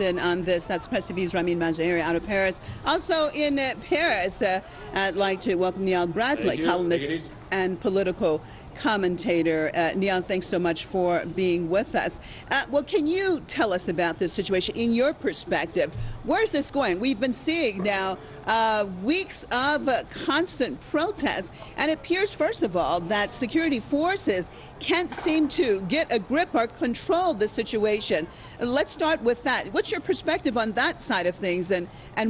in on this. That's Press TV's Ramin Mazaheri out of Paris. Also in Paris, I'd like to welcome Niall Bradley, columnist and political commentator. Niall, thanks so much for being with us. Well, can you tell us about this situation in your perspective? Where's this going? We've been seeing now weeks of constant protests, and it appears, first of all, that security forces can't seem to get a grip or control the situation. Let's start with that. What's your perspective on that side of things, and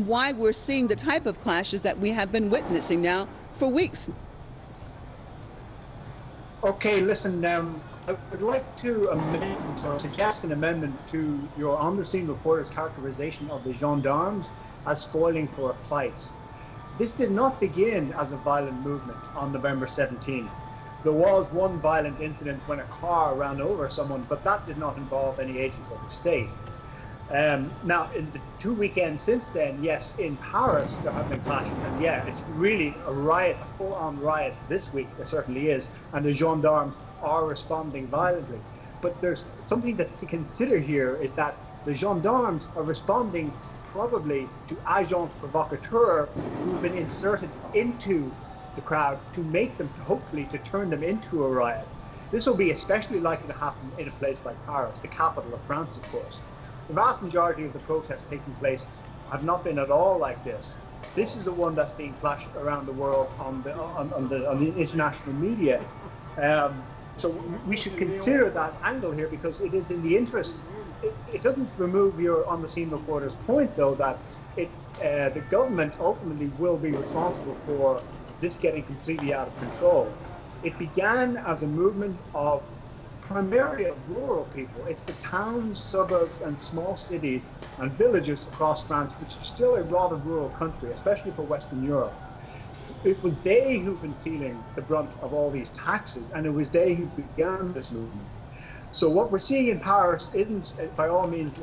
why we're seeing the type of clashes that we have been witnessing now for weeks? Okay, listen, I would like to amend or suggest an amendment to your on-the-scene reporter's characterization of the gendarmes as spoiling for a fight. This did not begin as a violent movement on November 17. There was one violent incident when a car ran over someone, but that did not involve any agents of the state. Now, in the 2 weekends since then, yes, in Paris there have been clashes, and yeah, it's really a riot, a full-on riot this week. There certainly is, and the gendarmes are responding violently. But there's something to consider here, is that the gendarmes are responding probably to agents provocateurs who've been inserted into the crowd to make them, hopefully, to turn them into a riot. This will be especially likely to happen in a place like Paris, the capital of France, of course. The vast majority of the protests taking place have not been at all like this. This is the one that's being flashed around the world on the international media. So we should consider that angle here, because it is in the interest. It doesn't remove your on-the-scene reporter's point, though, that the government ultimately will be responsible for this getting completely out of control. It began as a movement of primarily of rural people. It's the towns, suburbs, and small cities and villages across France, which is still a rather rural country, especially for Western Europe. It was they who've been feeling the brunt of all these taxes, and it was they who began this movement. So what we're seeing in Paris isn't, by all means,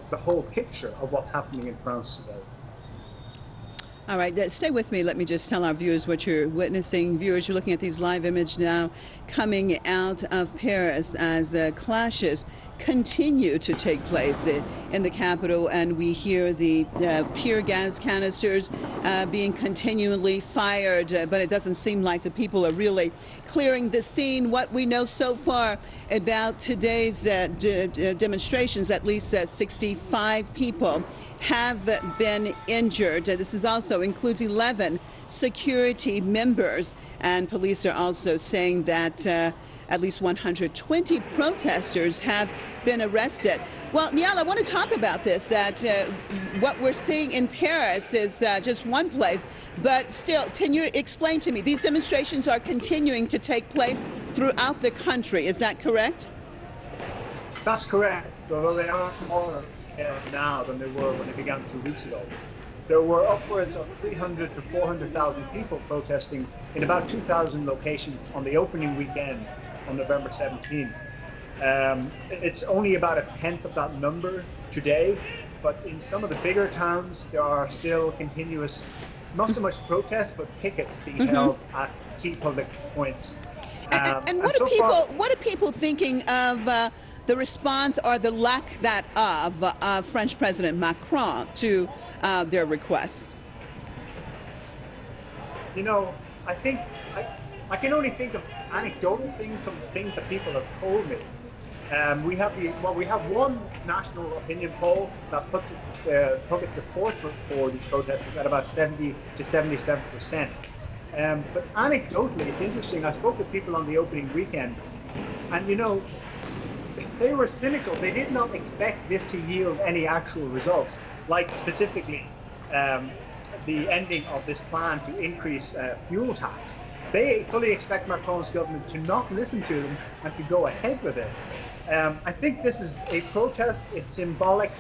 the whole picture of what's happening in France today. All right, stay with me. Let me just tell our viewers what you're witnessing. Viewers, you're looking at these live images now coming out of Paris as clashes continue to take place in the capital, and we hear the tear gas canisters being continually fired, but it doesn't seem like the people are really clearing the scene. What we know so far about today's demonstrations, at least 65 people have been injured. This is also includes 11 security members, and police are also saying that at least 120 protesters have been arrested. Well, Niall, I want to talk about this, that what we're seeing in Paris is just one place, but still, can you explain to me, these demonstrations are continuing to take place throughout the country, is that correct? That's correct, although they are smaller now than they were when they began 2 weeks ago. There were upwards of 300 to 400,000 people protesting in about 2,000 locations on the opening weekend on November 17. It's only about a tenth of that number today, but in some of the bigger towns there are still continuous, not so much protests, but pickets being held at key public points. And what are people thinking of the response or the lack thereof of French President Macron to their requests? You know, I think I can only think of anecdotal things from things that people have told me. We have one national opinion poll that puts its support for these protesters at about 70 to 77%. But anecdotally, it's interesting. I spoke with people on the opening weekend, and you know, they were cynical. They did not expect this to yield any actual results, like specifically the ending of this plan to increase fuel tax. They fully expect Macron's government to not listen to them and to go ahead with it. I think this is a protest. It's symbolic.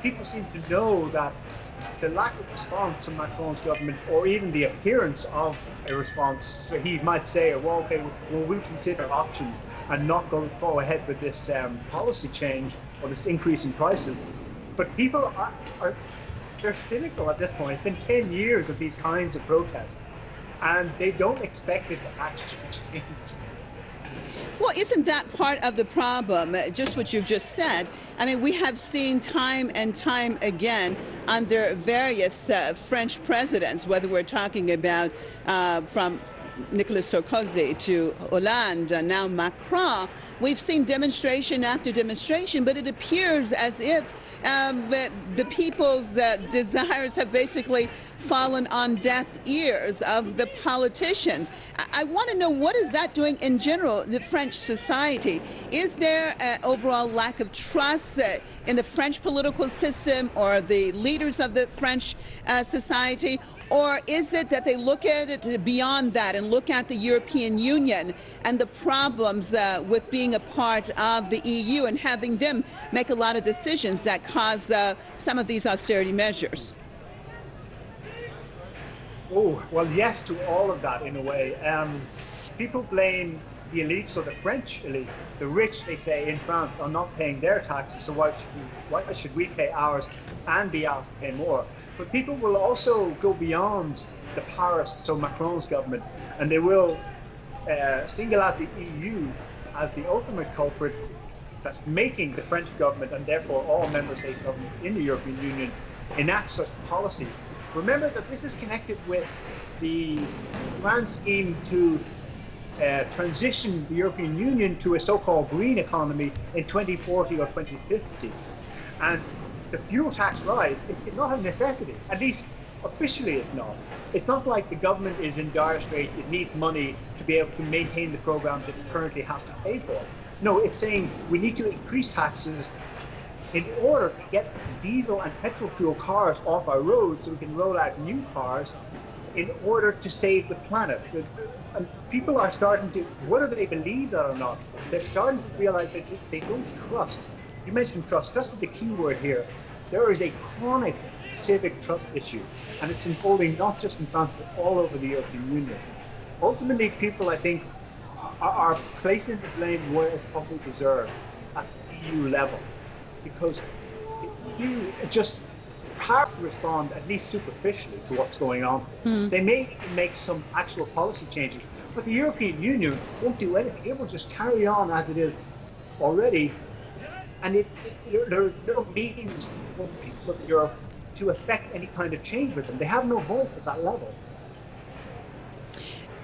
People seem to know that the lack of response to Macron's government, or even the appearance of a response, so he might say, well, okay, we'll reconsider options and not go ahead with this policy change or this increase in prices. But people they're cynical at this point. It's been 10 years of these kinds of protests, and they don't expect it to actually change. Well, isn't that part of the problem? Just what you've just said. I mean, we have seen time and time again under various French presidents, whether we're talking about from Nicolas Sarkozy to Hollande, now Macron, we've seen demonstration after demonstration, but it appears as if the people's desires have basically fallen on deaf ears of the politicians. I want to know, what is that doing in general in the French society? Is there an overall lack of trust in the French political system or the leaders of the French society? Or is it that they look at it beyond that and look at the European Union and the problems with being a part of the EU and having them make a lot of decisions that cause some of these austerity measures? Oh, well, yes to all of that in a way. People blame the elites, or the French elites, the rich, they say, in France, are not paying their taxes, so why should we pay ours and be asked to pay more? But people will also go beyond the Paris, so Macron's government, and they will single out the EU as the ultimate culprit that's making the French government, and therefore all member state governments in the European Union, enact such policies. Remember that this is connected with the grand scheme to transition the European Union to a so-called green economy in 2040 or 2050. And the fuel tax rise is not a necessity, at least officially it's not. It's not like the government is in dire straits, it needs money to be able to maintain the programs it currently has to pay for. No, it's saying we need to increase taxes in order to get diesel and petrol fuel cars off our roads so we can roll out new cars in order to save the planet. And people are starting to, whether they believe that or not, they're starting to realize that they don't trust. You mentioned trust. Trust is the key word here. There is a chronic civic trust issue, and it's unfolding not just in France, but all over the European Union. Ultimately, people, I think, are placing the blame where it's probably deserved, at the EU level, because the EU just hard to respond, at least superficially, to what's going on. They may make some actual policy changes, but the European Union won't do anything. It will just carry on as it is already, and there are no meetings with people of Europe to affect any kind of change with them. They have no voice at that level.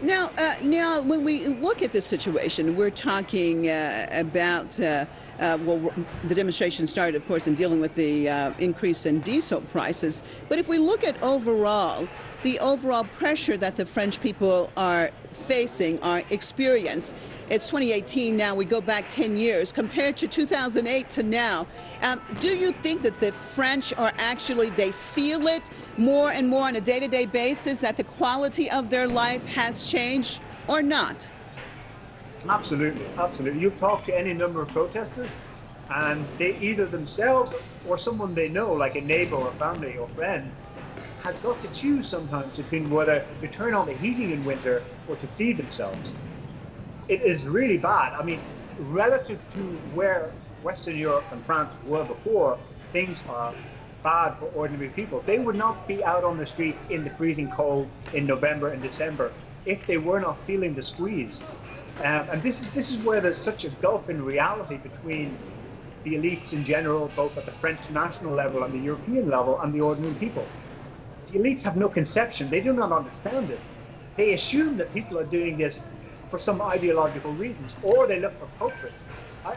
Now, when we look at this situation, we're talking about, well, the demonstration started, of course, in dealing with the increase in diesel prices. But if we look at the overall pressure that the French people are facing, are experiencing, it's 2018 now, we go back 10 years, compared to 2008 to now. Do you think that the French are actually, they feel it more and more on a day-to-day basis, that the quality of their life has changed, or not? Absolutely, absolutely. You talk to any number of protesters, and they either themselves or someone they know, like a neighbor or family or friend, has got to choose sometimes between whether to turn on the heating in winter or to feed themselves. It is really bad. I mean, relative to where Western Europe and France were before, things are bad for ordinary people. They would not be out on the streets in the freezing cold in November and December if they were not feeling the squeeze. And this is where there's such a gulf in reality between the elites in general, both at the French national level and the European level, and the ordinary people. The elites have no conception. They do not understand this. They assume that people are doing this for some ideological reasons, or they look for culprits.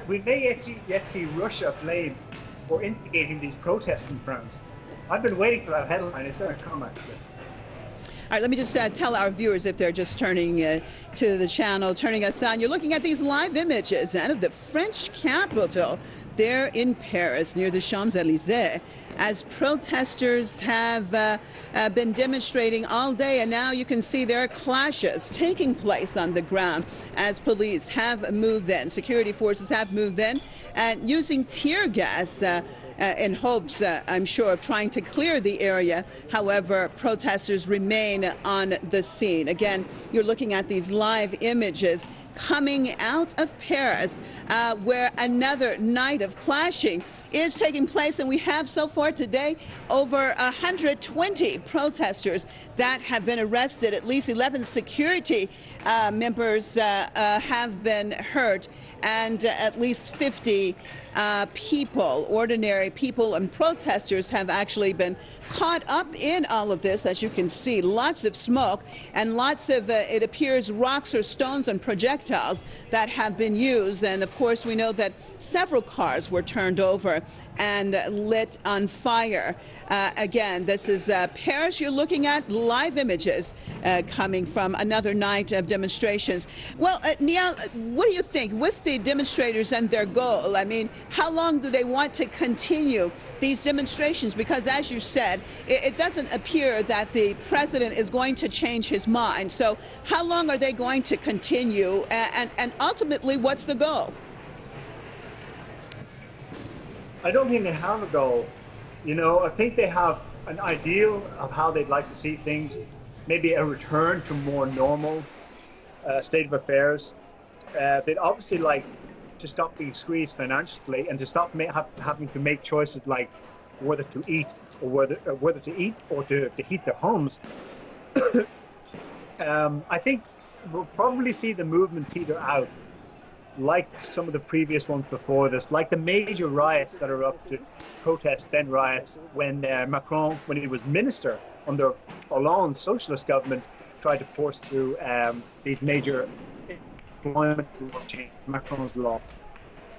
We may yet see Russia blamed for instigating these protests in France. I've been waiting for that headline. It's going to come, actually. All right, let me just tell our viewers, if they're just turning to the channel, turning us on, you're looking at these live images out of the French capital there in Paris, near the Champs-Élysées, as protesters have been demonstrating all day, and now you can see there are clashes taking place on the ground as police have moved in, security forces have moved in, and using tear gas. in hopes, I'm sure, of trying to clear the area. However, protesters remain on the scene. Again, you're looking at these live images coming out of Paris, where another night of clashing is taking place. And we have so far today over 120 protesters that have been arrested. At least 11 security members have been hurt, and at least 50 people, ordinary people and protesters, have actually been caught up in all of this. As you can see, lots of smoke and lots of, it appears, rocks or stones and projectiles that have been used. And of course, we know that several cars were turned over and lit on fire. Again, this is Paris. You're looking at live images coming from another night of demonstrations. Well, Neil, what do you think with the demonstrators and their goal? I mean, how long do they want to continue these demonstrations? Because as you said, it doesn't appear that the president is going to change his mind. So how long are they going to continue? And ultimately, what's the goal? I don't think they have a goal. You know, I think they have an ideal of how they'd like to see things, maybe a return to more normal state of affairs. They'd obviously like to stop being squeezed financially and to stop having to make choices like whether to eat or whether to eat or to heat their homes. I think we'll probably see the movement peter out, like some of the previous ones before this, like the major riots that are up to protest then riots when Macron, when he was minister under Hollande's socialist government, tried to force through these major employment law changes, Macron's law.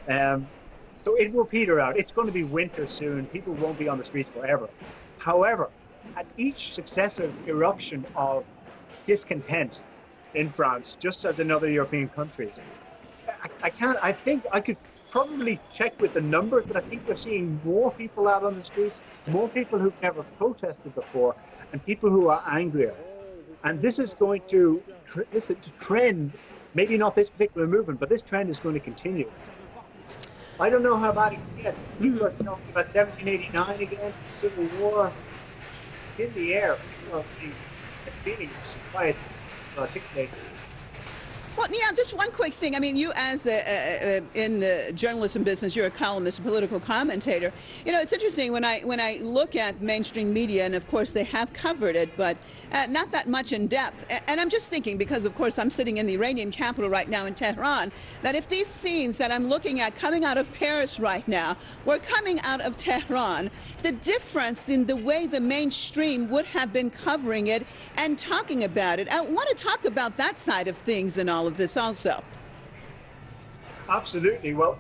So it will peter out. It's going to be winter soon. People won't be on the streets forever. However, at each successive eruption of discontent in France, just as in other European countries, I think I could probably check with the numbers, but I think we're seeing more people out on the streets, more people who've never protested before, and people who are angrier. And this is going to trend, maybe not this particular movement, but this trend is going to continue. I don't know how bad it can get. People are talking about 1789 again, Civil War. It's in the air. People are feeling quite articulated. Well, Neil, just one quick thing. I mean, you as in the journalism business, you're a columnist, a political commentator. You know, it's interesting when I look at mainstream media, and of course they have covered it, but not that much in depth. And I'm just thinking, because of course I'm sitting in the Iranian capital right now in Tehran, that if these scenes that I'm looking at coming out of Paris right now were coming out of Tehran, the difference in the way the mainstream would have been covering it and talking about it. I want to talk about that side of things and all of this also. Absolutely. Well,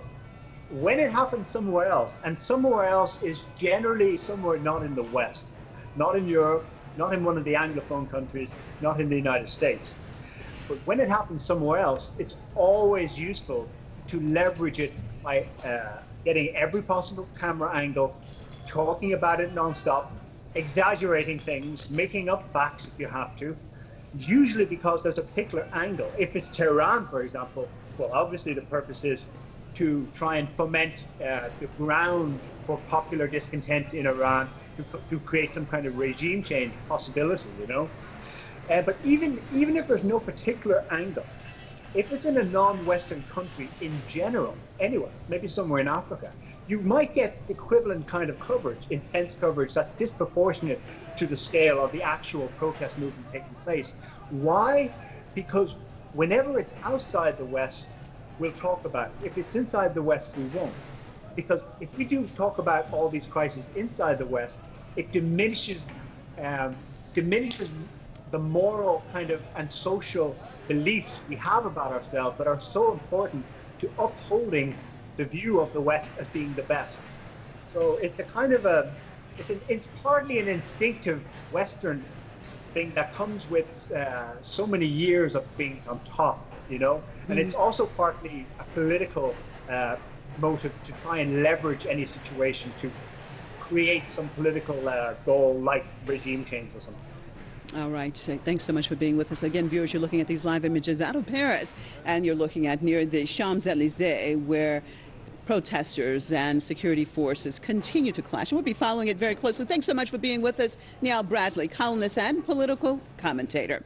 when it happens somewhere else, and somewhere else is generally somewhere not in the West, not in Europe, not in one of the Anglophone countries, not in the United States, but when it happens somewhere else, it's always useful to leverage it by getting every possible camera angle, talking about it nonstop, exaggerating things, making up facts if you have to, usually because there's a particular angle. If it's Tehran, for example, well, obviously the purpose is to try and foment the ground for popular discontent in Iran, to create some kind of regime change possibility, you know. But even if there's no particular angle, if it's in a non-Western country in general, anywhere, maybe somewhere in Africa, you might get equivalent kind of coverage, intense coverage that's disproportionate to the scale of the actual protest movement taking place. Why? Because whenever it's outside the West, we'll talk about it. If it's inside the West, we won't. Because if we do talk about all these crises inside the West, it diminishes the moral kind of and social beliefs we have about ourselves that are so important to upholding the view of the West as being the best. So it's a kind of it's partly an instinctive Western thing that comes with so many years of being on top, you know, and it's also partly a political motive to try and leverage any situation to create some political goal like regime change or something. All right. Thanks so much for being with us. Again, viewers, you're looking at these live images out of Paris, and you're looking at near the Champs-Élysées, where protesters and security forces continue to clash. And we'll be following it very closely. Thanks so much for being with us, Niall Bradley, columnist and political commentator.